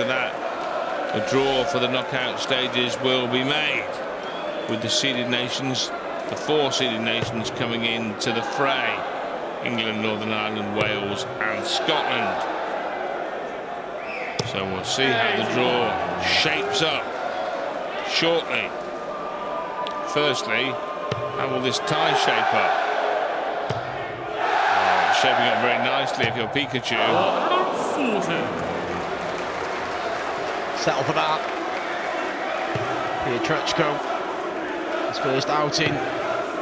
after that, the draw for the knockout stages will be made, with the seeded nations, the 4 seeded nations coming in to the fray: England, Northern Ireland, Wales and Scotland. So we'll see how the draw shapes up shortly. Firstly, how will this tie shape up? Shaping up very nicely if you're Pikachu. Settle for that. Pietreckzo, his first outing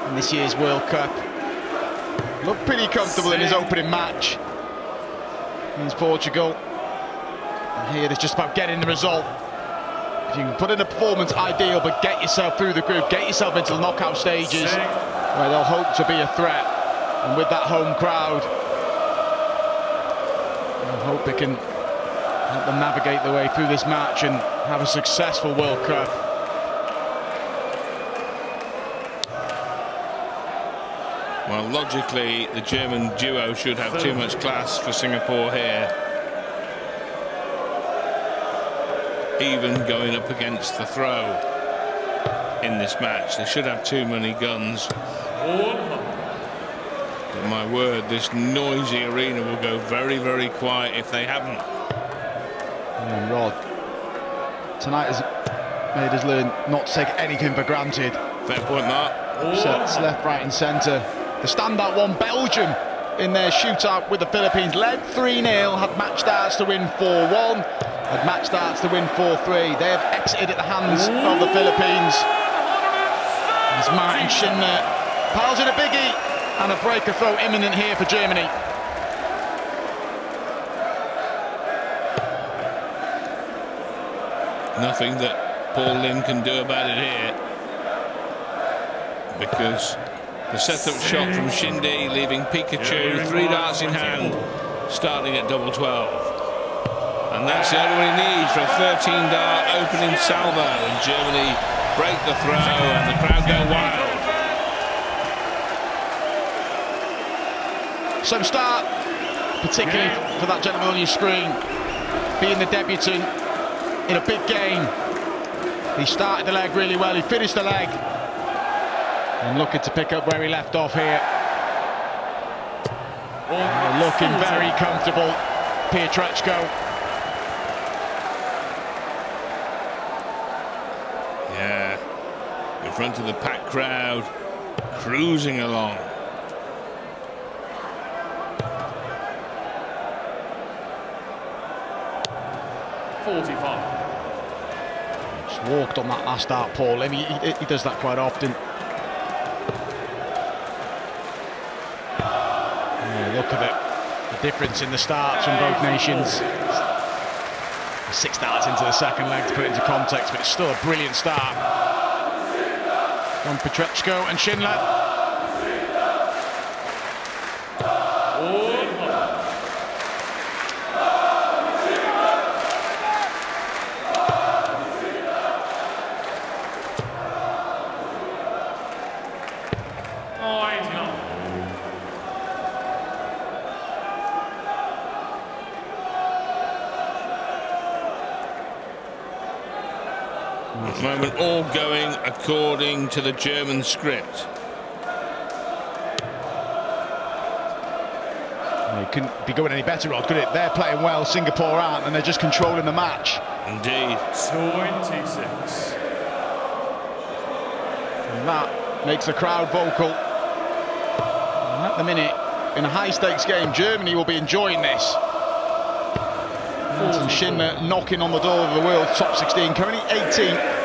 in this year's World Cup. Looked pretty comfortable in his opening match against Portugal. And here it's just about getting the result. If you can put in a performance, ideal, but get yourself through the group, get yourself into the knockout stages where they'll hope to be a threat. And with that home crowd, I hope they can help them navigate their way through this match and have a successful World Cup. Well, logically, the German duo should have too much class for Singapore here. Even going up against the throw in this match, they should have too many guns. But my word, this noisy arena will go very, very quiet if they haven't. And Rod, tonight has made us learn not to take anything for granted. Fair point, Mark. Sets left, right and centre. The standout one, Belgium, in their shootout with the Philippines, led 3-0, had match starts to win 4-1, had match starts to win 4-3. They have exited at the hands of the Philippines. As Martin Schindler piles in a biggie, and a breaker throw imminent here for Germany. Nothing that Paul Lim can do about it here, because the set-up shot from Shindy leaving Pikachu 3 darts in hand, starting at double 12. And that's the only one he needs for a 13-dart opening salvo. And Germany break the throw and the crowd go wild. So start, particularly for that gentleman on your screen, being the debutant in a big game. He started the leg really well, he finished the leg. And looking to pick up where he left off here. Looking very comfortable, Pietreckzo. Yeah, in front of the packed crowd, cruising along. Just walked on that last start, Paul. I mean, he does that quite often. Yeah, look at it, the difference in the starts from both nations. 6 starts into the second leg to put it into context, but it's still a brilliant start from Pietreckzo and Schindler. At the moment, all going according to the German script. Well, it couldn't be going any better, Rod, could it? They're playing well, Singapore aren't, and they're just controlling the match. Indeed. 26. And that makes the crowd vocal. And at the minute, in a high-stakes game, Germany will be enjoying this. And Schindler knocking on the door of the world top 16, currently 18th,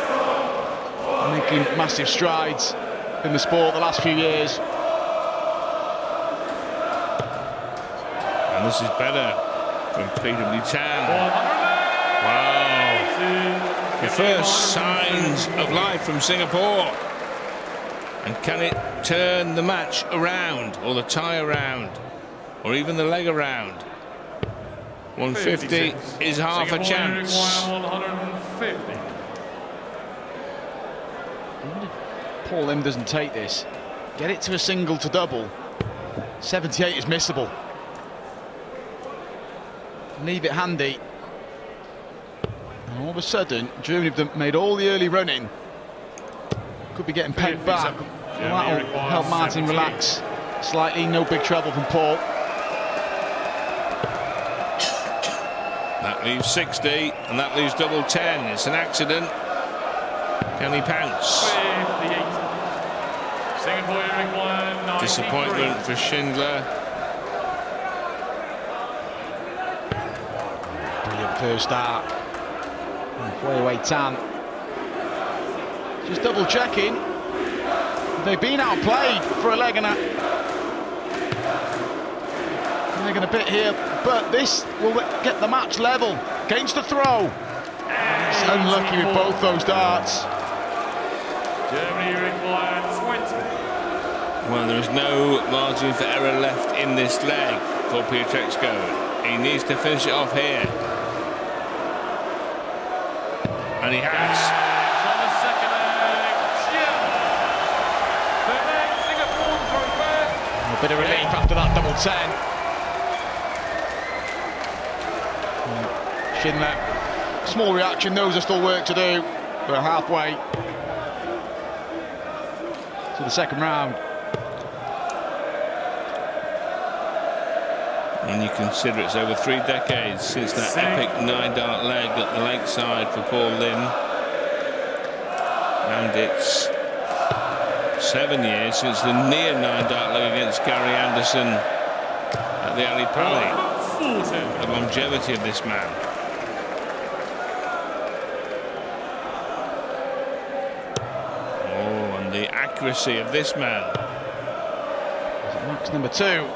making massive strides in the sport the last few years. And this is better from Peter Butan. Wow. The first signs of life from Singapore. And can it turn the match around, or the tie around, or even the leg around? 150 is half a chance. 150. Paul Lim doesn't take this. Get it to a single to double. 78 is missable. Leave it handy. And all of a sudden, Germany have made all the early running. Could be getting pegged back. That'll help Martin relax slightly. No big trouble from Paul. That leaves 60, and that leaves double 10. It's an accident. Can he pounce? 58. Singapore require 93. Disappointment for Schindler. Brilliant first start. Puay Wei Tan. Just double checking. They've been outplayed for a leg and a. They're going to bit here, but this will get the match level against the throw. It's unlucky with both those darts. Germany required 20. Well, there is no margin for error left in this leg for Pietreckzo. He needs to finish it off here. And he has. On the second leg, third leg, Singapore throw first. A bit of relief after that double 10. Schindler, small reaction, knows there's still work to do. We're halfway to the second round. When you consider it's over 3 decades since that epic 9-dart leg at the lakeside for Paul Lim. And it's 7 years since the near 9-dart leg against Gary Anderson at the Ali Pali. The longevity of this man. Oh, and the accuracy of this man. Max number 2.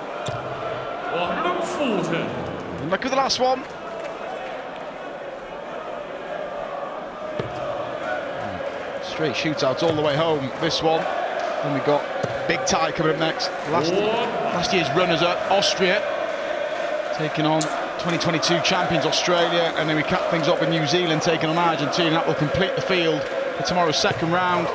140. And look at the last one. Straight shootouts all the way home. This one. Then we've got big tie coming up next. Last year's runners-up, Austria, taking on 2022 champions Australia, and then we cap things up with New Zealand taking on Argentina. That will complete the field for tomorrow's second round.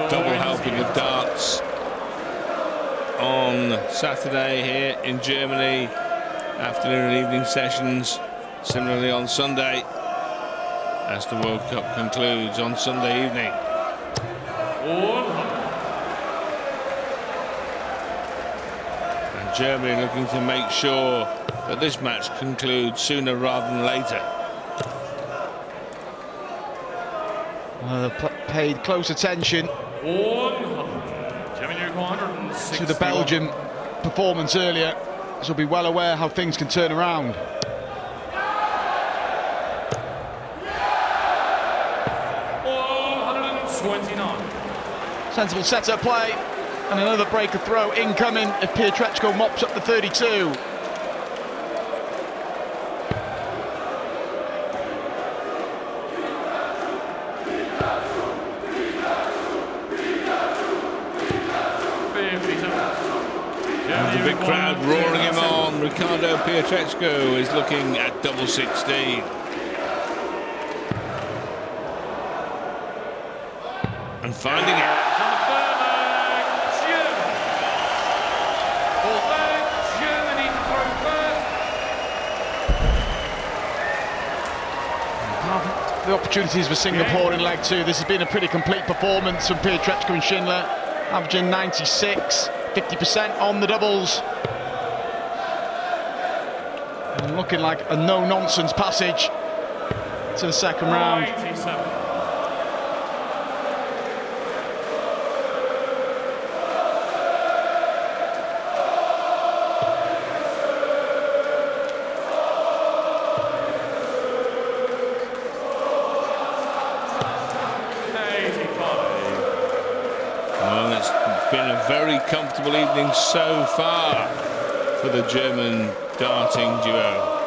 Double helping of darts on Saturday here in Germany, afternoon and evening sessions, similarly on Sunday as the World Cup concludes on Sunday evening. And Germany looking to make sure that this match concludes sooner rather than later. Paid close attention to the Belgian performance earlier, so we'll be well aware how things can turn around. Sensible set-up play, and another breaker throw incoming if Pietreckzo mops up the 32. And the big crowd roaring him on. Ricardo Pietreckzo is looking at double 16. And finding it. The opportunities for Singapore in leg 2. This has been a pretty complete performance from Pietreckzo and Schindler, averaging 96, 50% on the doubles. And looking like a no-nonsense passage to the second round. Well, it's been a very comfortable evening so far for the German darting duo.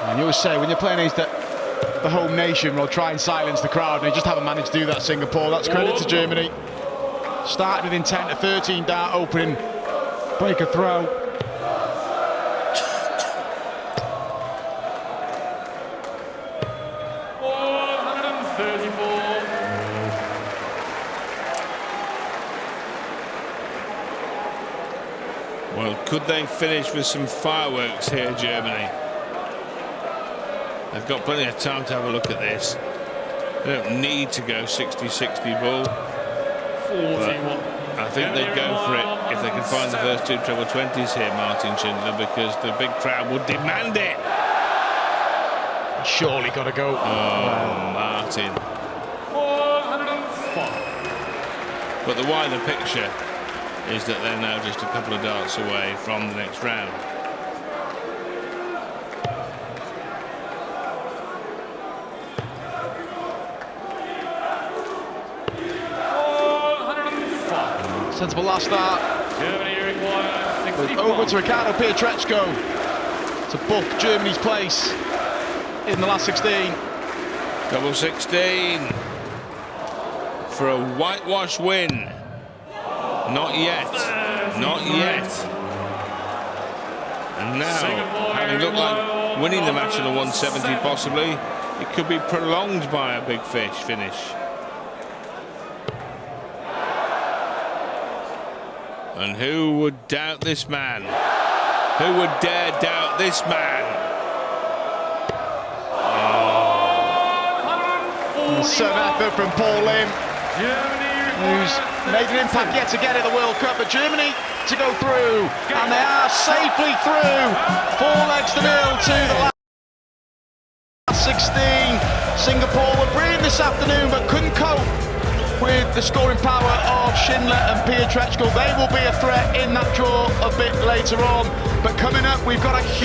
And you always say when you're playing against the home nation, we'll try and silence the crowd, and they just haven't managed to do that, Singapore. That's credit to Germany. Started with intent, a 13 dart opening, break a throw. 34. Well, could they finish with some fireworks here, Germany? They've got plenty of time to have a look at this. They don't need to go 60-60 ball. 41. I think they'd go for it if they can find the first two treble 20s here, Martin Schindler, because the big crowd would demand it. Surely got to go. Oh, Martin. 105. But the wider picture is that they're now just a couple of darts away from the next round. Sensible last start. Germany requires 65. Over to Ricardo Pietreckzo to book Germany's place in the last 16. Double 16 for a whitewash win. Not yet. Not yet. And now, having looked like winning the match in a 170 possibly, it could be prolonged by a big finish. And who would doubt this man? Who would dare doubt this man? Oh. Some effort from Paul Lim, who's made an impact yet again in the World Cup, but Germany to go through, and they are safely through. 4 legs to 0 to the last 16. Singapore were brilliant this afternoon, but couldn't cope with the scoring power of Schindler and Pietreckzo. They will be a threat in that draw a bit later on. But coming up, we've got a huge